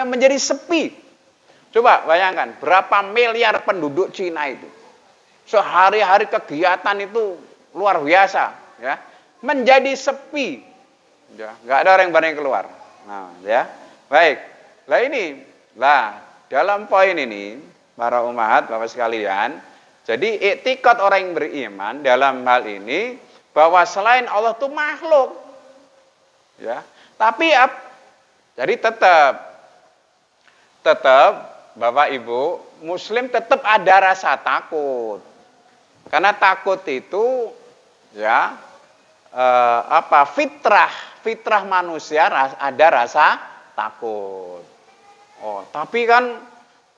menjadi sepi. Coba bayangkan, berapa miliar penduduk Cina itu. Sehari-hari kegiatan itu luar biasa, ya. Menjadi sepi. Ya, nggak ada orang yang berani keluar. Nah, ya. Baik. Dalam poin ini, para umat, Bapak sekalian, jadi iktikad orang yang beriman dalam hal ini bahwa selain Allah itu makhluk. Ya. Tapi jadi tetap Bapak Ibu, Muslim tetap ada rasa takut. Karena takut itu ya fitrah manusia ada rasa takut. Oh, tapi kan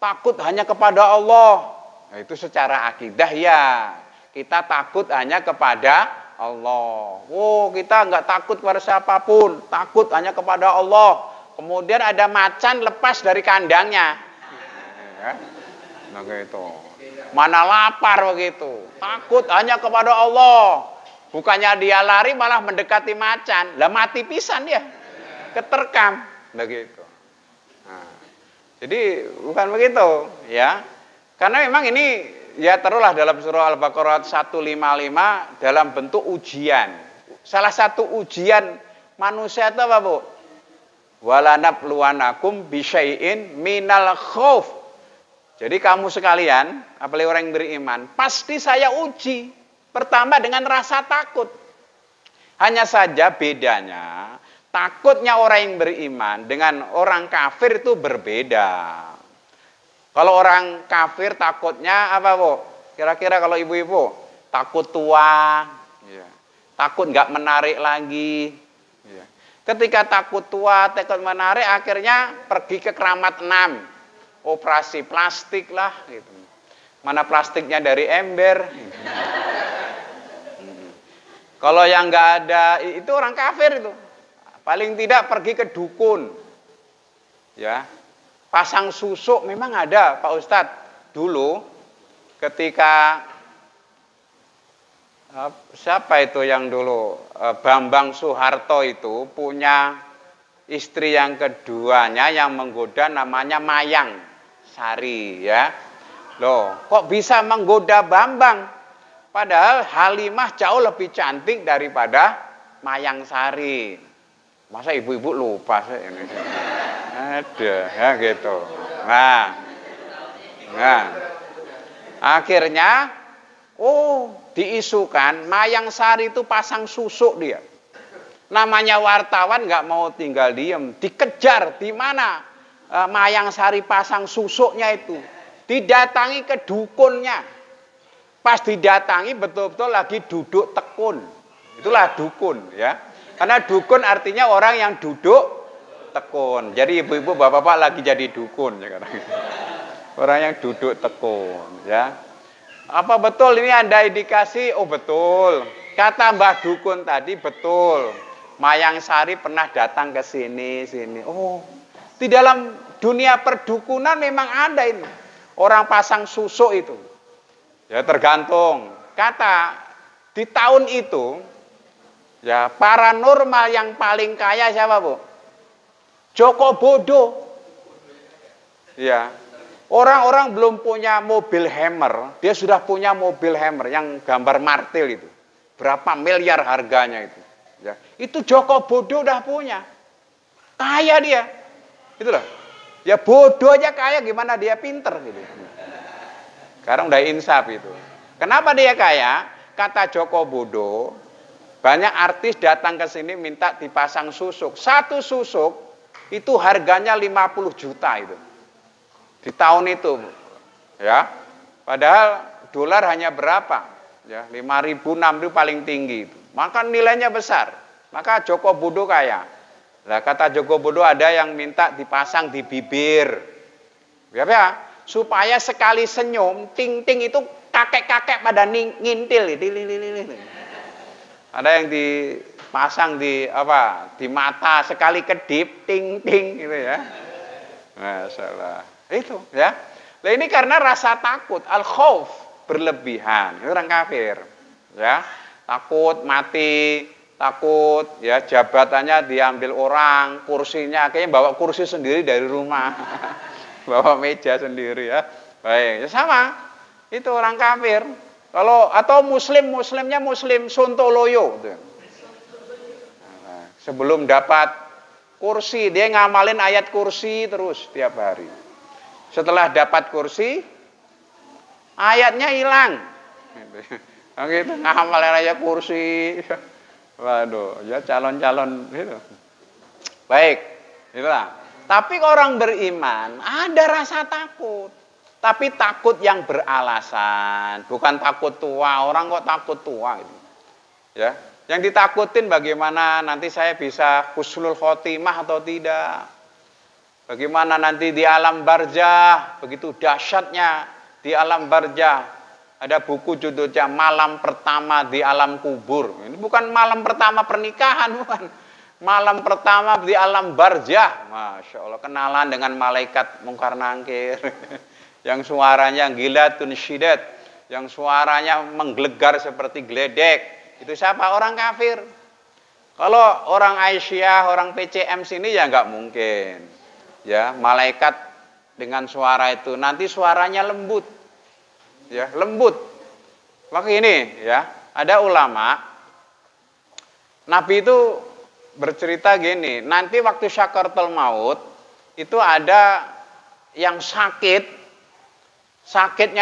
takut hanya kepada Allah. Nah, itu secara akidah ya. Kita takut hanya kepada Allah. Oh, kita nggak takut kepada siapapun, takut hanya kepada Allah. Kemudian ada macan lepas dari kandangnya. Ya. Nah, gitu. Mana lapar begitu. Takut hanya kepada Allah. Bukannya dia lari malah mendekati macan. Lah mati pisan dia. Keterkam. Begitu. Nah, jadi bukan begitu, ya. Karena memang ini ya taruhlah dalam surah Al-Baqarah 155 dalam bentuk ujian. Salah satu ujian manusia itu apa, Bu? Walanabluwanakum bisyai'in minal khauf. Jadi kamu sekalian, apalagi orang yang beriman, pasti saya uji. Pertama dengan rasa takut. Hanya saja bedanya, takutnya orang yang beriman dengan orang kafir itu berbeda. Kalau orang kafir takutnya apa, Bu? Kira-kira kalau ibu-ibu, takut tua, ya. Takut nggak menarik lagi. Ya. Ketika takut tua, takut menarik, akhirnya pergi ke Keramat 6. Operasi plastik lah gitu. Mana plastiknya dari ember. Kalau yang nggak ada itu orang kafir itu. Paling tidak pergi ke dukun. Ya. Pasang susuk memang ada, Pak Ustadz. Dulu ketika siapa itu yang dulu Bambang Soeharto itu punya istri yang keduanya yang menggoda namanya Mayang Sari, ya. Loh, kok bisa menggoda Bambang? Padahal Halimah jauh lebih cantik daripada Mayang Sari. Masa ibu-ibu lupa sih ini? Ada, ya gitu. Nah, akhirnya, diisukan Mayang Sari itu pasang susuk dia. Namanya wartawan nggak mau tinggal diem, dikejar di mana Mayang Sari pasang susuknya itu, didatangi ke dukunnya. Pas didatangi betul-betul lagi duduk tekun, itulah dukun, ya. Karena dukun artinya orang yang duduk tekun. Jadi ibu-ibu bapak-bapak lagi jadi dukun, ya, orang yang duduk tekun, ya. Apa betul ini Anda indikasi? Oh betul. Kata Mbah Dukun tadi betul. Mayang Sari pernah datang ke sini. Oh, di dalam dunia perdukunan memang ada ini. Orang pasang susuk itu. Ya tergantung. Kata di tahun itu, ya paranormal yang paling kaya siapa, Bu? Joko Bodo. Ya. Orang-orang belum punya mobil Hammer, dia sudah punya mobil Hammer yang gambar martil itu. Berapa miliar harganya itu. Ya, itu Joko Bodo udah punya. Kaya dia. Itulah. Ya bodoh aja kaya, gimana dia pinter gitu. Sekarang udah insaf itu. Kenapa dia kaya? Kata Joko Bodo, banyak artis datang ke sini minta dipasang susuk. Satu susuk itu harganya 50 juta itu. Di tahun itu. Ya. Padahal dolar hanya berapa? Ya, 5.000, 6.000 paling tinggi itu. Maka nilainya besar. Maka Joko Bodo kaya. Lah kata Joko Bodo ada yang minta dipasang di bibir. Ya, supaya sekali senyum, ting-ting itu kakek-kakek pada ngintil. Ada yang dipasang di mata sekali kedip, ting-ting gitu ya. Masalah. Itu ya. Nah ini karena rasa takut, al-khauf berlebihan. Itu orang kafir. Ya. Takut mati, takut ya jabatannya diambil orang, kursinya kayaknya bawa kursi sendiri dari rumah. Bawa meja sendiri ya. Baik, ya sama. Itu orang kafir. Kalau atau muslimnya muslim sontoloyo gitu. Nah, sebelum dapat kursi dia ngamalin ayat kursi terus tiap hari. Setelah dapat kursi ayatnya hilang. Gitu, ngamalin ayat kursi. Waduh, ya calon-calon gitu. Baik, itulah. Tapi orang beriman ada rasa takut. Tapi takut yang beralasan, bukan takut tua. Orang kok takut tua gitu. Ya, yang ditakutin bagaimana nanti saya bisa husnul khotimah atau tidak. Bagaimana nanti di alam barzah, begitu dahsyatnya di alam barzah. Ada buku judulnya Malam Pertama di Alam Kubur. Ini bukan malam pertama pernikahan, bukan. Malam pertama di alam barzah. Masya Allah, kenalan dengan malaikat mungkar nangkir. Yang suaranya gilatun syidat. Yang suaranya menggelegar seperti geledek. Itu siapa? Orang kafir. Kalau orang Aisyah, orang PCM sini ya nggak mungkin. Ya, malaikat dengan suara itu. Nanti suaranya lembut. Ya, lembut. Maka ini ya, ada ulama Nabi itu bercerita gini, nanti waktu syakaratul maut itu ada yang sakitnya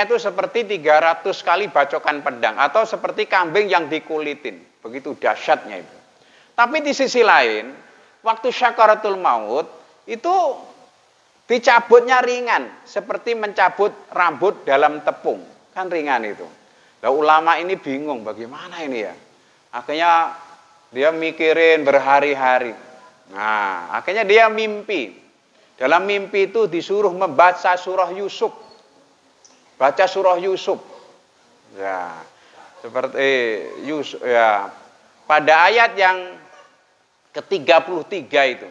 itu seperti 300 kali bacokan pedang atau seperti kambing yang dikulitin, begitu dahsyatnya itu. Tapi di sisi lain, waktu syakaratul maut itu dicabutnya ringan, seperti mencabut rambut dalam tepung. Kan ringan itu. Nah, ulama ini bingung bagaimana ini ya. Akhirnya dia mikirin berhari-hari. Nah, akhirnya dia mimpi. Dalam mimpi itu disuruh membaca surah Yusuf. Baca surah Yusuf. Ya, seperti Yusuf ya. Pada ayat yang ke-33 itu.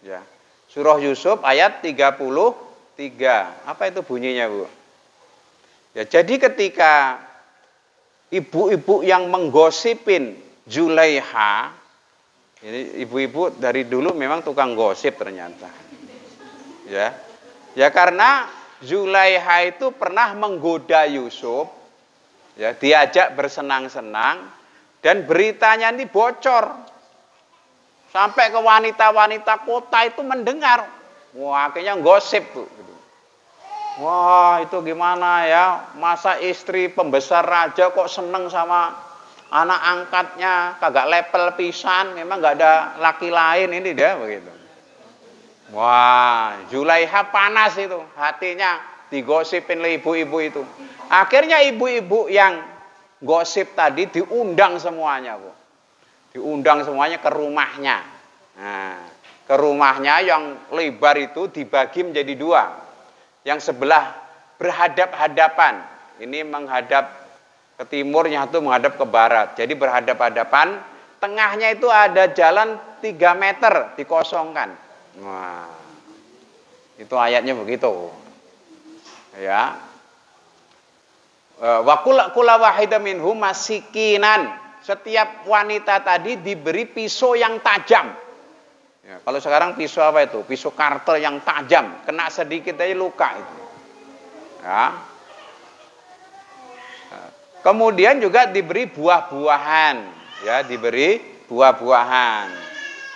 Ya. Surah Yusuf ayat 33. Apa itu bunyinya, Bu? Ya, jadi ketika ibu-ibu yang menggosipin Zulaiha, ini ibu-ibu dari dulu memang tukang gosip ternyata. Ya karena Zulaiha itu pernah menggoda Yusuf, ya diajak bersenang-senang dan beritanya ini bocor sampai ke wanita-wanita kota itu mendengar. Wah, akhirnya gosip tuh. Wah, itu gimana ya, masa istri pembesar raja kok seneng sama anak angkatnya, kagak lepel pisan, memang gak ada laki lain ini dia begitu. Wah, Zulaiha panas itu, hatinya digosipin oleh ibu-ibu itu. Akhirnya ibu-ibu yang gosip tadi diundang semuanya, Bu. Diundang semuanya ke rumahnya. Nah, ke rumahnya yang lebar itu dibagi menjadi dua. Yang sebelah berhadap-hadapan. Ini menghadap ke timur, yang satu menghadap ke barat. Jadi berhadap-hadapan. Tengahnya itu ada jalan 3 meter dikosongkan. Wah, itu ayatnya begitu. Ya. Wa kula wahida minhum masikinan. Setiap wanita tadi diberi pisau yang tajam. Ya, kalau sekarang pisau apa itu? Pisau kartel yang tajam, kena sedikit aja luka itu. Ya. Kemudian juga diberi buah-buahan, ya diberi buah-buahan.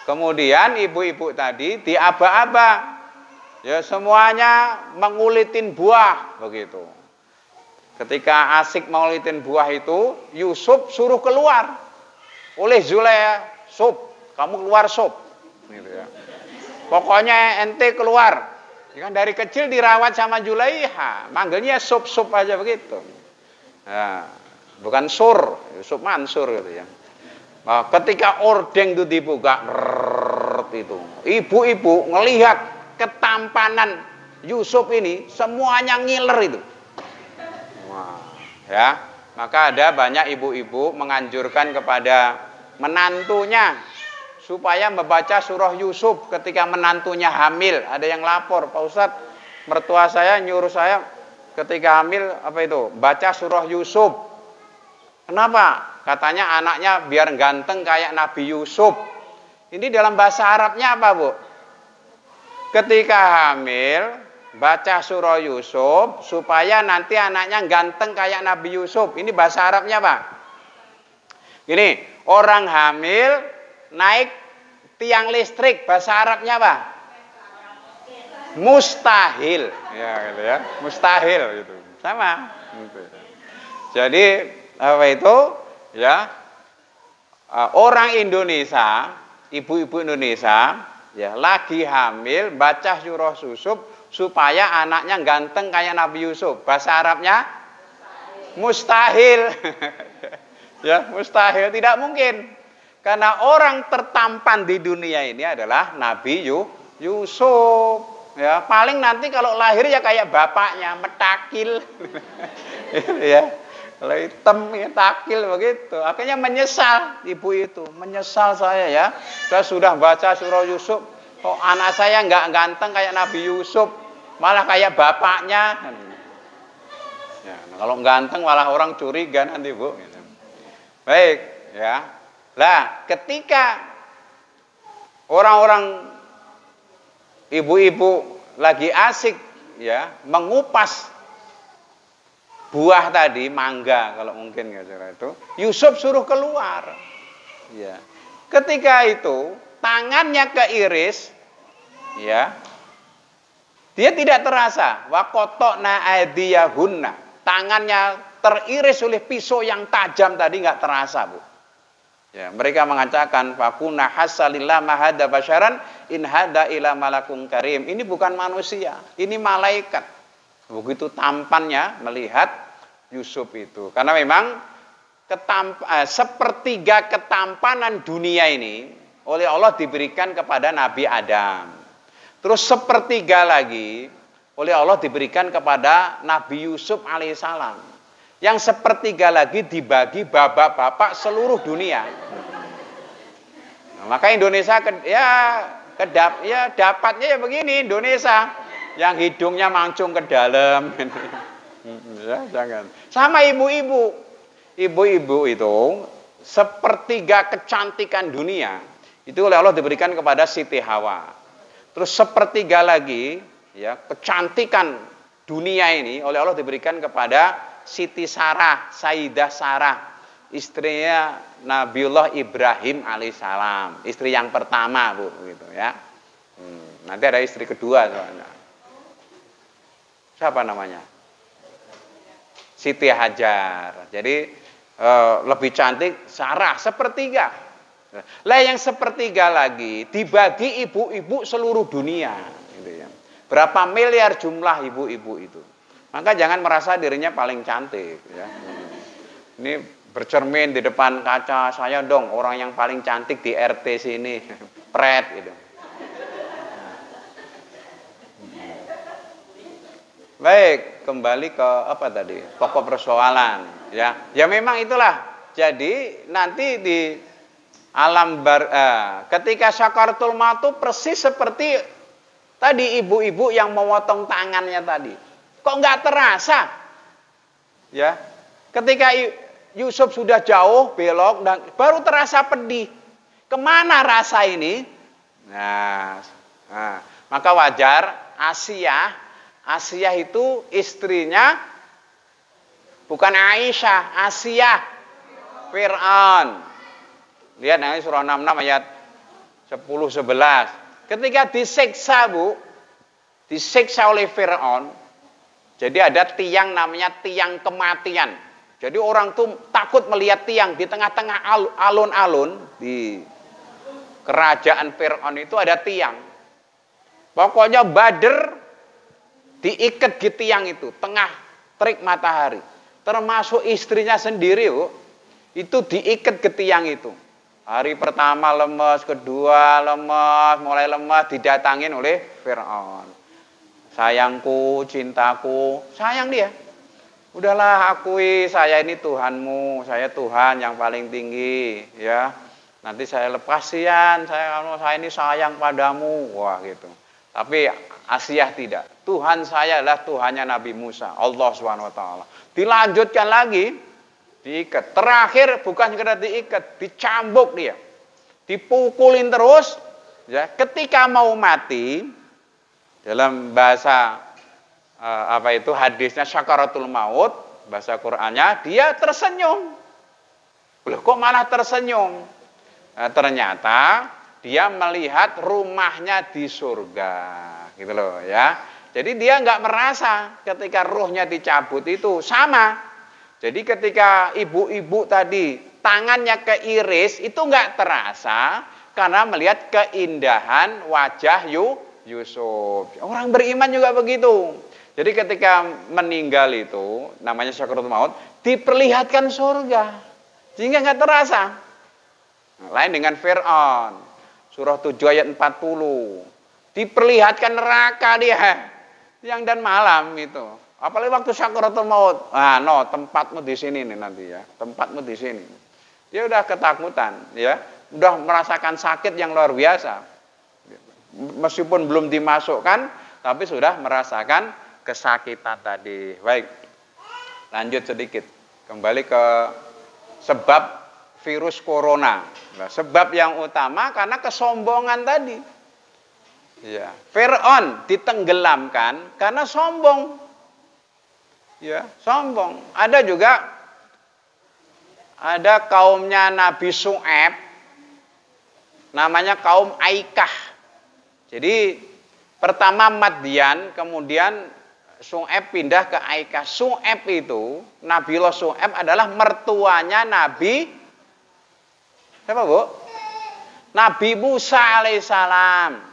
Kemudian ibu-ibu tadi diaba-aba, ya semuanya mengulitin buah begitu. Ketika asik mengulitin buah itu, Yusuf suruh keluar oleh Zulaiha, "Sob, kamu keluar sob." Gitu ya. Pokoknya ente keluar. Ya kan dari kecil dirawat sama Zulaiha, manggilnya sob-sob aja begitu. Nah, bukan sur, Yusuf Mansur gitu ya. Nah, ketika ordeng itu dibuka, itu ibu-ibu ngelihat ketampanan Yusuf ini, semuanya ngiler itu. Wah, ya, maka ada banyak ibu-ibu menganjurkan kepada menantunya supaya membaca surah Yusuf ketika menantunya hamil. Ada yang lapor, "Pak Ustadz, mertua saya nyuruh saya ketika hamil apa itu? Baca surah Yusuf." Kenapa? Katanya anaknya biar ganteng kayak Nabi Yusuf. Ini dalam bahasa Arabnya apa, Bu? Ketika hamil, baca surah Yusuf supaya nanti anaknya ganteng kayak Nabi Yusuf. Ini bahasa Arabnya, Pak. Gini, orang hamil naik tiang listrik, bahasa Arabnya apa? Mustahil. Ya, gitu ya. Mustahil gitu. Sama. Gitu. Jadi apa itu? Ya. Orang Indonesia, ibu-ibu Indonesia, ya, lagi hamil baca surah Yusuf supaya anaknya ganteng kayak Nabi Yusuf. Bahasa Arabnya mustahil. Ya, mustahil, tidak mungkin. Karena orang tertampan di dunia ini adalah Nabi Yusuf. Ya, paling nanti kalau lahir ya kayak bapaknya, metakil. Ya. Kalau hitam ya takil begitu. Akhirnya menyesal ibu itu. Menyesal saya ya. Saya sudah baca surah Yusuf. Kok anak saya nggak ganteng kayak Nabi Yusuf. Malah kayak bapaknya. Ya, kalau ganteng malah orang curiga nanti, Bu. Baik. Ya. Lah ketika orang-orang ibu-ibu lagi asik ya mengupas buah tadi, mangga kalau mungkin kira-kira itu, Yusuf suruh keluar. Ya. Ketika itu tangannya keiris, ya, dia tidak terasa. Wa qata'na aydiyahunna. Tangannya teriris oleh pisau yang tajam tadi nggak terasa, Bu. Ya, mereka mengatakan fakuna hasalillah mahada basyaran in hada ila malakun karim. Ini bukan manusia, ini malaikat. Begitu tampannya melihat Yusuf itu. Karena memang sepertiga ketampanan dunia ini oleh Allah diberikan kepada Nabi Adam. Terus sepertiga lagi oleh Allah diberikan kepada Nabi Yusuf alaihissalam. Yang sepertiga lagi dibagi bapak-bapak seluruh dunia. Nah, maka Indonesia dapatnya ya begini Indonesia. Yang hidungnya mancung ke dalam. Ya, jangan. Sama ibu-ibu. Ibu-ibu itu sepertiga kecantikan dunia. Itu oleh Allah diberikan kepada Siti Hawa. Terus sepertiga lagi ya kecantikan dunia ini oleh Allah diberikan kepada Siti Sarah, Sayyidah Sarah, istrinya Nabiullah Ibrahim alaihissalam, istri yang pertama, Bu, gitu ya. Nanti ada istri kedua soalnya. Siapa namanya? Siti Hajar. Jadi lebih cantik Sarah sepertiga. Lah yang sepertiga lagi dibagi ibu-ibu seluruh dunia. Gitu ya. Berapa miliar jumlah ibu-ibu itu? Maka jangan merasa dirinya paling cantik. Ya. Ini bercermin di depan kaca, saya dong orang yang paling cantik di RT sini, pret gitu. Baik, kembali ke apa tadi? Pokok persoalan, ya. Ya memang itulah. Jadi nanti di alam ketika syakaratul maut persis seperti tadi ibu-ibu yang memotong tangannya tadi. Kok nggak terasa? Ya. Ketika Yusuf sudah jauh belok dan baru terasa pedih. Kemana rasa ini? Nah, maka wajar Asiyah itu istrinya bukan Aisyah, Asiyah Fir'aun. Lihat nanti surah 66 ayat 10-11. Ketika disiksa, Bu, disiksa oleh Fir'aun. Jadi ada tiang namanya tiang kematian. Jadi orang tuh takut melihat tiang di tengah-tengah alun-alun di kerajaan Fir'aun itu ada tiang. Pokoknya Badr diikat di tiang itu, tengah terik matahari. Termasuk istrinya sendiri, Bu, itu diikat ke tiang itu. Hari pertama lemes, kedua lemes, mulai lemes, didatangin oleh Fir'aun. Sayangku, cintaku, sayang dia. Udahlah akui saya ini Tuhanmu, saya Tuhan yang paling tinggi, ya. Nanti saya lepasian, saya ini sayang padamu, wah gitu. Tapi Asiyah tidak. Tuhan saya adalah Tuhannya Nabi Musa, Allah SWT. Dilanjutkan lagi, Diikat. Terakhir bukan sekedar diikat, dicambuk dia. Dipukulin terus, ya. Ketika mau mati, dalam bahasa hadisnya syakaratul maut, bahasa Qur'annya, dia tersenyum. Loh, kok malah tersenyum? Nah, ternyata dia melihat rumahnya di surga, gitu loh ya. Jadi dia nggak merasa ketika ruhnya dicabut itu sama. Jadi ketika ibu-ibu tadi tangannya keiris itu nggak terasa karena melihat keindahan wajah Yusuf. Orang beriman juga begitu. Jadi ketika meninggal itu namanya syakaratul maut diperlihatkan surga sehingga nggak terasa. Lain dengan Fir'aun, surah 7 ayat 40, diperlihatkan neraka dia siang dan malam itu. Apalagi waktu syakaratul maut, tempatmu di sini nih nanti ya, tempatmu di sini. Dia udah ketakutan, ya, udah merasakan sakit yang luar biasa. Meskipun belum dimasukkan, tapi sudah merasakan kesakitan tadi. Baik, lanjut sedikit, kembali ke sebab virus corona. Nah, sebab yang utama karena kesombongan tadi. Ya, Fir'aun ditenggelamkan karena sombong. Ya, sombong. Ada kaumnya Nabi Syu'aib, namanya kaum Aikah. Jadi pertama Madian, kemudian Syu'aib pindah ke Aikah. Syu'aib itu, Nabiullah Syu'aib adalah mertuanya Nabi siapa, Bu? Nabi Musa alaihissalam.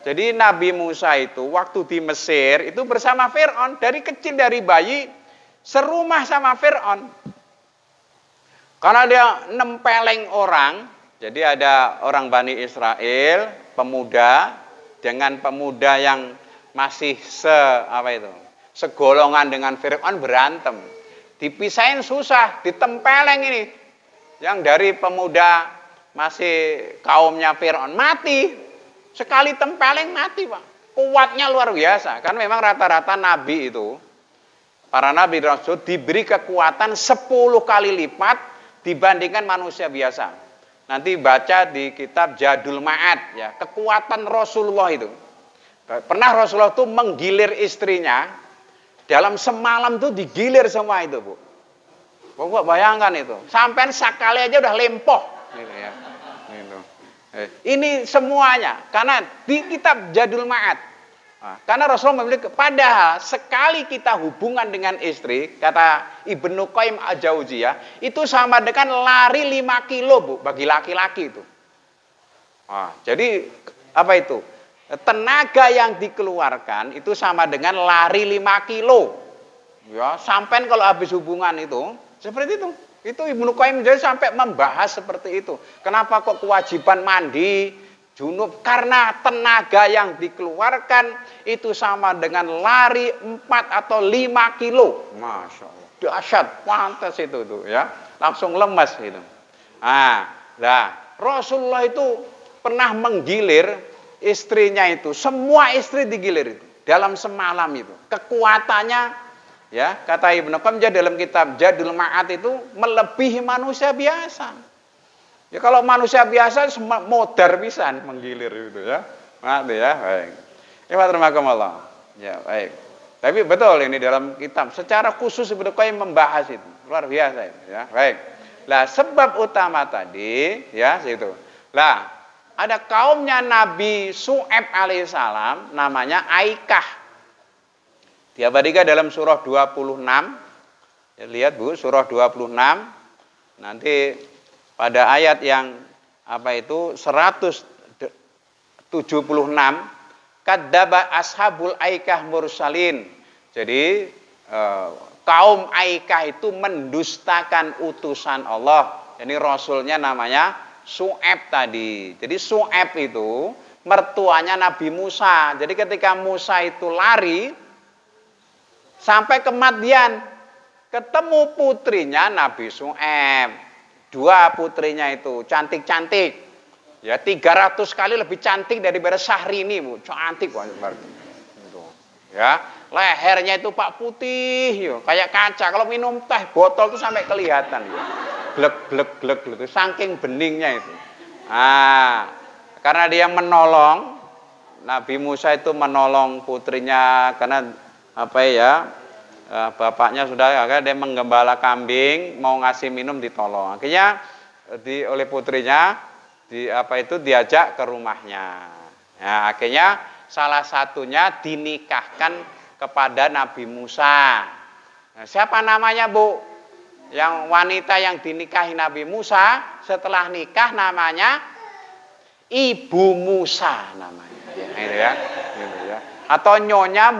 Jadi Nabi Musa itu waktu di Mesir itu bersama Fir'aun. Dari kecil, dari bayi, serumah sama Fir'aun. Karena dia nempeleng orang. Jadi ada orang Bani Israel, pemuda, dengan pemuda yang masih segolongan dengan Fir'aun berantem. Dipisahin susah, ditempeleng ini. Yang dari pemuda masih kaumnya Fir'aun mati. Sekali tempeleng mati, Pak. Kuatnya luar biasa. Kan memang rata-rata nabi itu, para nabi rasul diberi kekuatan 10 kali lipat dibandingkan manusia biasa. Nanti baca di kitab Zadul Ma'ad ya, kekuatan Rasulullah itu. Pernah Rasulullah itu menggilir istrinya, dalam semalam tuh digilir semua itu, Bu. Bapak bayangkan itu. Sampai sekali aja udah lempoh gitu ya. Gitu. Ini semuanya karena di kitab Zadul Ma'ad. Karena Rasulullah memiliki, padahal sekali kita hubungan dengan istri, kata Ibnu Qayyim Al-Jauziyah, itu sama dengan lari 5 kilo, Bu, bagi laki-laki itu. Jadi apa itu? Tenaga yang dikeluarkan itu sama dengan lari 5 kilo. Ya, sampai kalau habis hubungan itu seperti itu. Itu Ibnu Qayyim jadi sampai membahas seperti itu. Kenapa kok kewajiban mandi junub? Karena tenaga yang dikeluarkan itu sama dengan lari 4 atau 5 kilo. Masya Allah. Dahsyat, pantas itu tuh ya. Langsung lemas gitu. Rasulullah itu pernah menggilir istrinya itu. Semua istri digilir itu. Dalam semalam itu. Kekuatannya, ya, kata Ibnu Qayyim dalam kitab Zadul Ma'ad itu melebihi manusia biasa. Ya kalau manusia biasa modar pisan menggilir itu ya. Mati ya, baik. Terima. Ya, baik. Tapi betul ini dalam kitab secara khusus Ibnu Qayyim membahas itu. Luar biasa itu ya. Baik. Lah sebab utama tadi ya situ. Lah ada kaumnya Nabi Syu'aib alaihissalam namanya Aikah. Diabadikan dalam surah 26. Ya, lihat, Bu, surah 26. Nanti pada ayat yang 176, kadzdzaba ashabul aikah mursalin. Jadi kaum Aikah itu mendustakan utusan Allah. Ini rasulnya namanya Syu'aib tadi. Jadi Syu'aib itu mertuanya Nabi Musa. Jadi ketika Musa itu lari sampai ke Madian, ketemu putrinya Nabi Syu'aib. 2 putrinya itu cantik-cantik. Ya, 300 kali lebih cantik daripada Syahrini, Bu. Cantik banget. Ya. lehernya itu Pak putih, yo, kayak kaca. Kalau minum teh botol itu sampai kelihatan, yo. Glek itu saking beningnya itu. Karena dia menolong, Nabi Musa itu menolong putrinya karena apa ya? Bapaknya sudah dia menggembala kambing, mau ngasih minum ditolong. Akhirnya oleh putrinya diajak ke rumahnya. Nah, akhirnya salah satunya dinikahkan kepada Nabi Musa. Nah, siapa namanya, Bu? Yang wanita yang dinikahi Nabi Musa setelah nikah namanya Ibu Musa namanya. Ya, gitu ya. Gitu ya. Atau Nyonya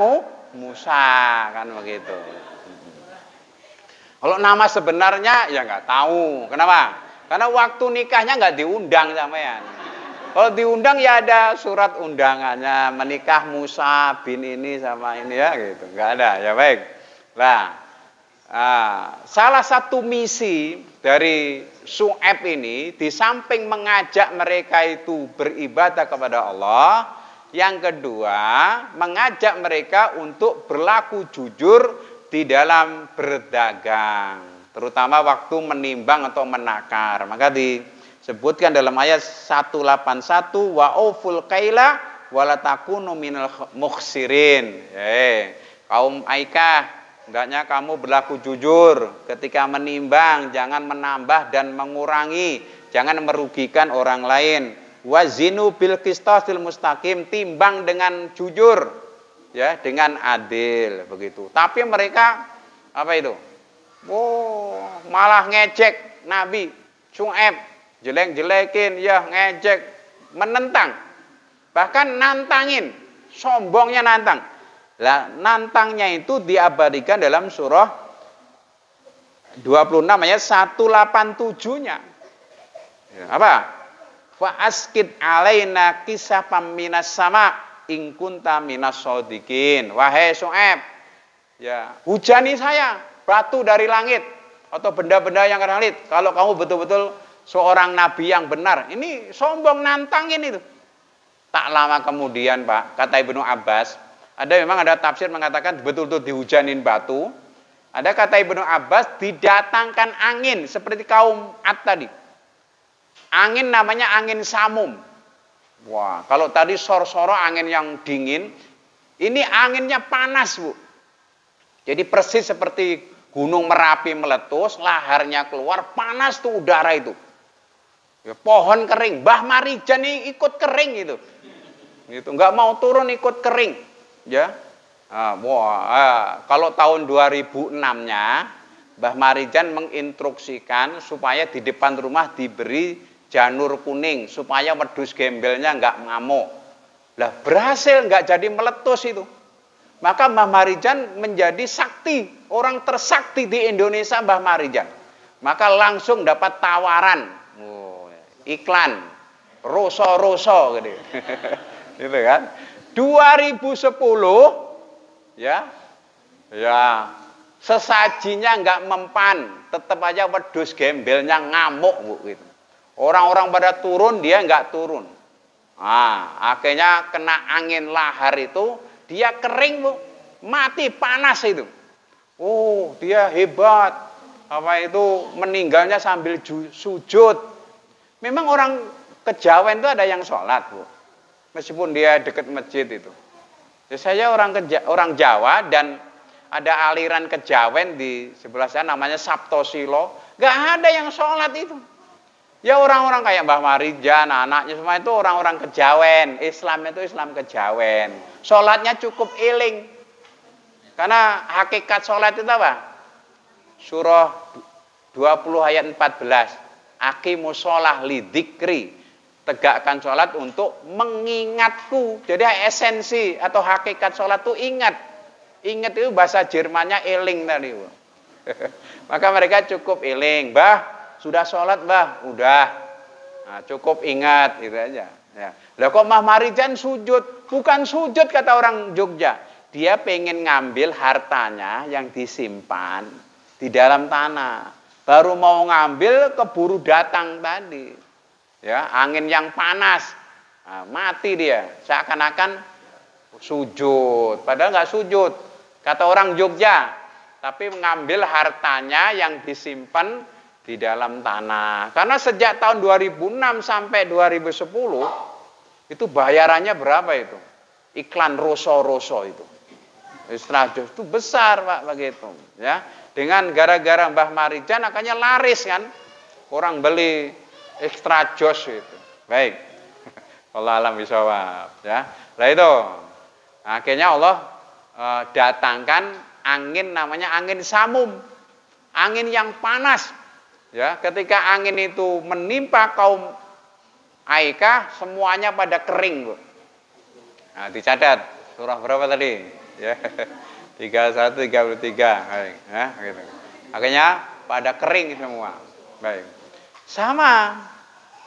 Musa kan begitu. Kalau nama sebenarnya ya nggak tahu. Kenapa? Karena waktu nikahnya nggak diundang sampean. Kalau diundang ya ada surat undangannya, menikah Musa bin ini sama ini ya gitu. Nggak ada, ya baik. Nah, salah satu misi dari Syu'aib ini, di samping mengajak mereka itu beribadah kepada Allah, yang kedua mengajak mereka untuk berlaku jujur di dalam berdagang, terutama waktu menimbang atau menakar. Maka disebutkan dalam ayat 181, wa auful kaila wala takunu minal mukhsirin. Kaum Aikah, hendaknya kamu berlaku jujur ketika menimbang, jangan menambah dan mengurangi, jangan merugikan orang lain. Wazinu bil qistasil mustaqim, timbang dengan jujur, ya, dengan adil begitu. Tapi mereka apa itu? Malah ngejek Nabi Syu'aib, jelek-jelekin, ya ngejek, menentang, bahkan nantangin, sombongnya nantang. Lah, nantangnya itu diabadikan dalam surah 26 ayat 187-nya. Ya, apa? Fa askid alaina kisafam minas sama in kunta minas shodiqin. Wahai Syu'aib, ya, hujani saya batu dari langit atau benda-benda yang dari langit kalau kamu betul-betul seorang nabi yang benar. Ini sombong nantangin itu. Tak lama kemudian, Pak, kata Ibnu Abbas, memang ada tafsir mengatakan betul-betul dihujanin batu. Ada kata Ibnu Abbas didatangkan angin seperti kaum Ad tadi. Angin namanya angin samum. Wah, kalau tadi sor-soro angin yang dingin, ini anginnya panas, Bu. Jadi persis seperti gunung Merapi meletus, laharnya keluar, panas tuh udara itu. Ya, pohon kering, Mbah Marijan ini ikut kering itu. Gitu, nggak mau turun ikut kering, ya. Kalau tahun 2006-nya Mbah Marijan menginstruksikan supaya di depan rumah diberi janur kuning supaya wedhus gembelnya nggak ngamuk. Lah berhasil, nggak jadi meletus itu. Maka Mbah Marijan menjadi sakti, orang tersakti di Indonesia Mbah Marijan. Maka langsung dapat tawaran, iklan, roso-roso gitu. Gitu kan. 2010 ya sesajinya nggak mempan, tetap aja wedhus gembelnya ngamuk, Bu, gitu. Orang-orang pada turun, dia nggak turun. Akhirnya kena angin lahar itu, dia kering, Bu, mati panas itu. Dia hebat. Apa itu, meninggalnya sambil sujud. Memang orang Kejawen itu ada yang sholat, Bu, meskipun dia dekat masjid itu. Ya, saya orang Jawa dan ada aliran Kejawen di sebelah sana namanya Saptosilo, nggak ada yang sholat itu. Ya orang-orang kayak Mbah Marijan, anaknya semua itu orang-orang Kejawen. Islam itu Islam Kejawen. Sholatnya cukup iling. Karena hakikat sholat itu apa? Surah 20 ayat 14. Aqimus sholah lidzikri. Tegakkan sholat untuk mengingatku. Jadi esensi atau hakikat sholat itu ingat. Ingat itu bahasa Jermannya iling tadi. Maka mereka cukup iling. Sudah sholat, Mbah? Udah. Cukup ingat, gitu aja. Ya. Lah kok Mbah Marijan sujud? Bukan sujud kata orang Jogja. Dia pengen ngambil hartanya yang disimpan di dalam tanah. Baru mau ngambil, keburu datang tadi. Ya, angin yang panas. Mati dia. Seakan-akan sujud. Padahal nggak sujud. Kata orang Jogja, tapi mengambil hartanya yang disimpan di dalam tanah. Karena sejak tahun 2006 sampai 2010 itu bayarannya berapa itu? Iklan roso-roso itu. Extra-jos itu besar Pak begitu, ya. Dengan gara-gara Mbah Marijan akhirnya laris kan. Orang beli Extra-jos itu. Baik. Allah alam bisawab, ya. Lah itu. Akhirnya Allah datangkan angin namanya angin samum. Angin yang panas. Ya, ketika angin itu menimpa kaum Aikah, semuanya pada kering, Bu. Nah, dicatat surah berapa tadi? Ya. 31 33. Baik, ya, gitu. Akhirnya pada kering semua. Baik. Sama.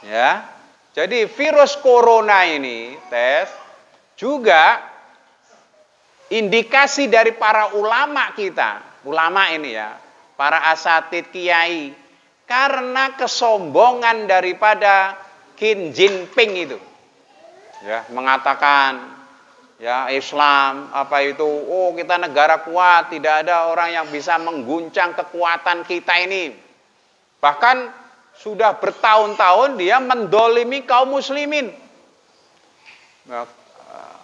Ya. Jadi virus corona ini tes juga indikasi dari para ulama kita, ulama ini ya, para asatid kiai, karena kesombongan daripada Xi Jinping itu, ya, mengatakan ya Islam apa itu, oh kita negara kuat, tidak ada orang yang bisa mengguncang kekuatan kita ini. Bahkan sudah bertahun-tahun dia mendolimi kaum muslimin. Nah,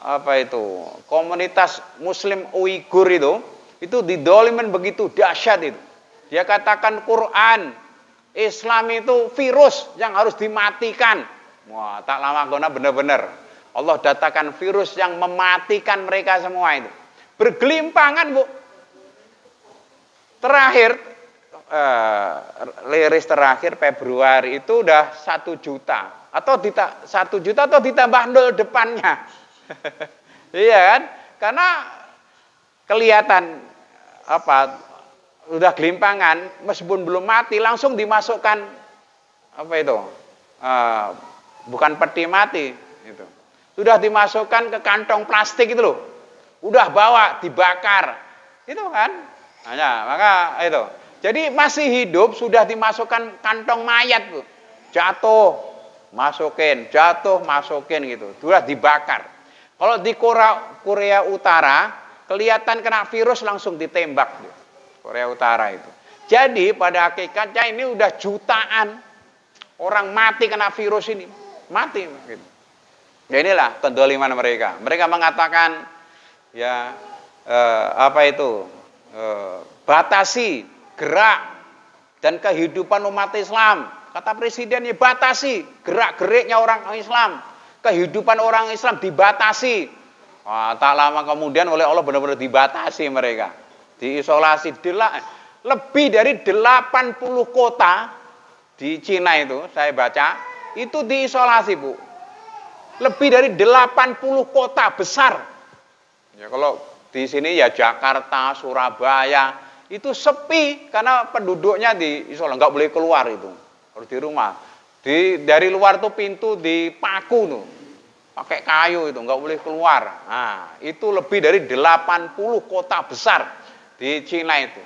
apa itu, komunitas muslim Uighur itu didolimin begitu dahsyat itu. Dia katakan Quran, Islam itu virus yang harus dimatikan. Wah, tak lama guna benar-benar Allah datangkan virus yang mematikan mereka semua itu. Bergelimpangan, Bu. Terakhir, liris terakhir Februari itu udah 1 juta. Atau 1 juta atau ditambah 0 depannya. Iya kan? Karena kelihatan apa, udah gelimpangan, meskipun belum mati langsung dimasukkan apa itu, bukan peti mati itu, sudah dimasukkan ke kantong plastik itu loh, udah bawa dibakar itu kan. Hanya maka itu, jadi masih hidup sudah dimasukkan kantong mayat tuh, jatuh masukin gitu, sudah dibakar. Kalau di Korea Utara kelihatan kena virus langsung ditembak tuh. Korea Utara itu. Jadi pada hakikatnya ini udah jutaan orang mati kena virus ini. Mati. Gitu. Ya inilah kedoliman mereka. Mereka mengatakan ya batasi gerak dan kehidupan umat Islam. Kata presiden ya batasi gerak-geriknya orang Islam. Kehidupan orang Islam dibatasi. Wah, tak lama kemudian oleh Allah benar-benar dibatasi mereka. Diisolasi. Lebih dari 80 kota di Cina itu, saya baca, itu diisolasi, Bu. Lebih dari 80 kota besar. Ya, kalau di sini ya Jakarta, Surabaya, itu sepi karena penduduknya diisolasi, nggak boleh keluar itu. Harus di rumah. Dari luar tuh pintu dipaku tuh. Pakai kayu itu, nggak boleh keluar. Nah, itu lebih dari 80 kota besar di Cina itu.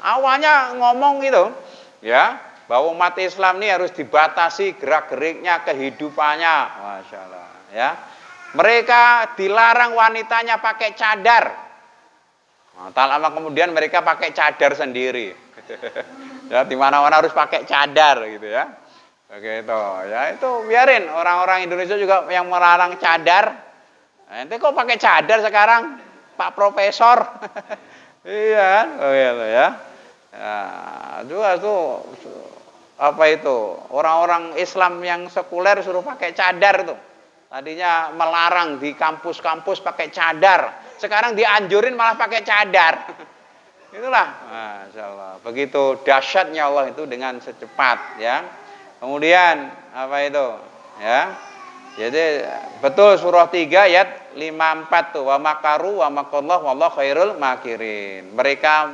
Awalnya ngomong gitu, ya, bahwa umat Islam ini harus dibatasi gerak-geriknya, kehidupannya. Masya Allah, ya. Mereka dilarang wanitanya pakai cadar. Nah, tak lama kemudian mereka pakai cadar sendiri. Ya, di mana-mana harus pakai cadar gitu ya. Begitu, ya itu biarin orang-orang Indonesia juga yang melarang cadar. Ente kok pakai cadar sekarang, Pak Profesor? Iya kan, begitu ya. Juga tuh apa itu, orang-orang Islam yang sekuler suruh pakai cadar tuh. Tadinya melarang di kampus-kampus pakai cadar, sekarang dianjurin malah pakai cadar. Itulah, Masya Allah. Begitu dahsyatnya Allah itu dengan secepat, ya. Kemudian apa itu? Ya. Jadi betul surah 3 ayat 54 tuh, wa makaru wa makallahu wallahu khairul makirin. Mereka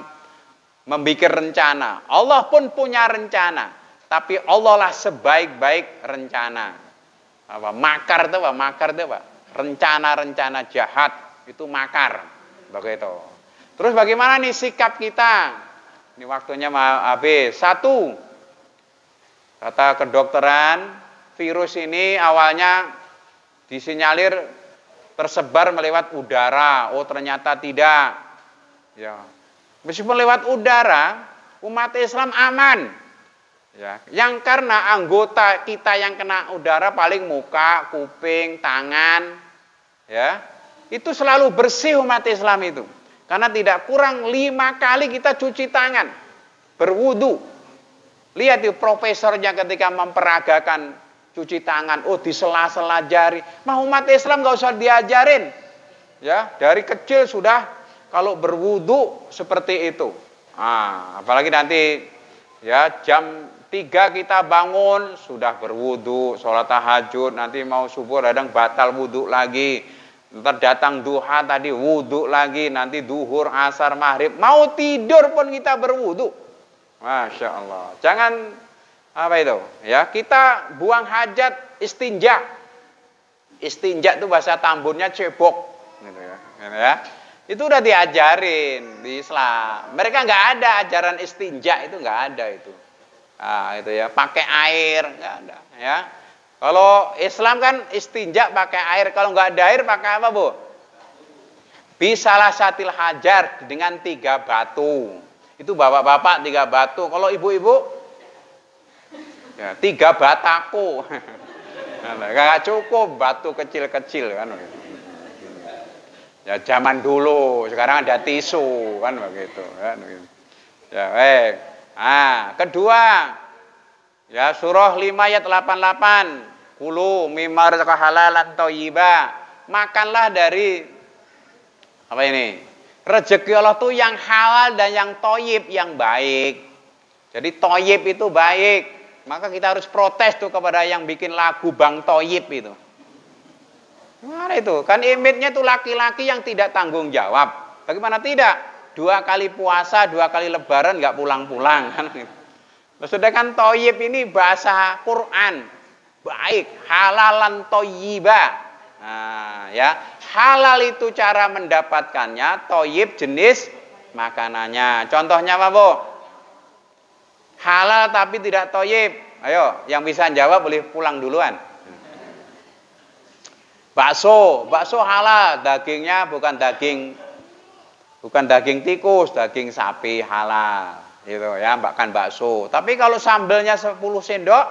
membuat rencana. Allah pun punya rencana, tapi Allah lah sebaik-baik rencana. Apa? Makar itu, Pak. Makar itu, Pak. Rencana-rencana jahat itu makar. Begitu. Terus bagaimana nih sikap kita? Ini waktunya habis. 1. Kata kedokteran, virus ini awalnya disinyalir tersebar melewat udara. Oh, ternyata tidak. Ya. Meskipun lewat udara, umat Islam aman. Ya, yang karena anggota kita yang kena udara paling muka, kuping, tangan, ya, itu selalu bersih umat Islam itu. Karena tidak kurang 5 kali kita cuci tangan, berwudu. Lihat itu profesornya ketika memperagakan cuci tangan, oh di sela-sela jari. Mah umat Islam nggak usah diajarin, ya, dari kecil sudah kalau berwudu seperti itu. Apalagi nanti, ya, jam 3 kita bangun, sudah berwudu, sholat tahajud, nanti mau subuh kadang batal wudu lagi. Ntar datang duha tadi wudu lagi, nanti duhur, asar, maghrib. Mau tidur pun kita berwudu. Masya Allah. Jangan, apa itu? Ya, kita buang hajat, istinja. Istinja itu bahasa Tambunnya cebok. Gitu ya. Gitu ya. Itu udah diajarin di Islam. Mereka nggak ada ajaran istinja, itu nggak ada itu. Itu ya, pakai air nggak ada, ya. Kalau Islam kan istinja pakai air, kalau nggak ada air pakai apa, Bu? Bisalah satil hajar dengan 3 batu. Itu bapak-bapak 3 batu. Kalau ibu-ibu, ya 3 bataku. Nggak cukup batu kecil-kecil kan. Ya zaman dulu, sekarang ada tisu kan begitu. Kan? Ya, baik. Kedua, ya surah 5 ayat 88. Kulu mimma razaqakum halalan thayyiba. Makanlah dari apa ini? Rezeki Allah tuh yang halal dan yang thayyib, yang baik. Jadi thayyib itu baik. Maka kita harus protes tuh kepada yang bikin lagu Bang Thayyib itu. Gimana itu? Kan image-nya tuh laki-laki yang tidak tanggung jawab. Bagaimana tidak? 2 kali puasa, 2 kali lebaran nggak pulang-pulang kan. Sedangkan thayyib ini bahasa Quran, baik, halalan thayyiba. Ya, halal itu cara mendapatkannya, thayyib jenis makanannya. Contohnya apa, Bu? Halal tapi tidak thayyib. Ayo, yang bisa jawab boleh pulang duluan. Bakso halal, dagingnya bukan daging tikus, daging sapi halal. Gitu ya, makan bakso. Tapi kalau sambelnya 10 sendok,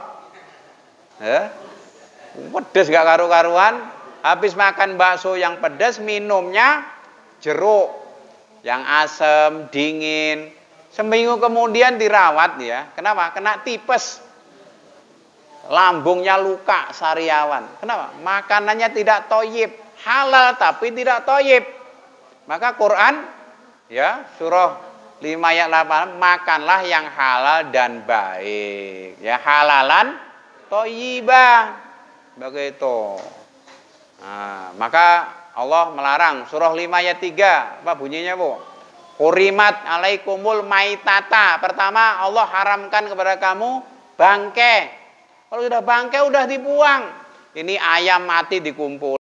ya, pedes gak karu-karuan. Habis makan bakso yang pedes, minumnya jeruk yang asam, dingin. Seminggu kemudian dirawat ya. Kenapa? Kena tipes. Lambungnya luka, sariawan. Kenapa? Makanannya tidak thayyib, halal tapi tidak thayyib. Maka Quran, ya, surah 5 ayat 8, makanlah yang halal dan baik. Ya, halalan thayyibah. Begitu. Maka Allah melarang. Surah 5 ayat 3. Apa bunyinya, Bu? Hurimat alaikumul maitata. Pertama, Allah haramkan kepada kamu bangkai. Kalau sudah bangkai, udah dibuang. Ini ayam mati dikumpul.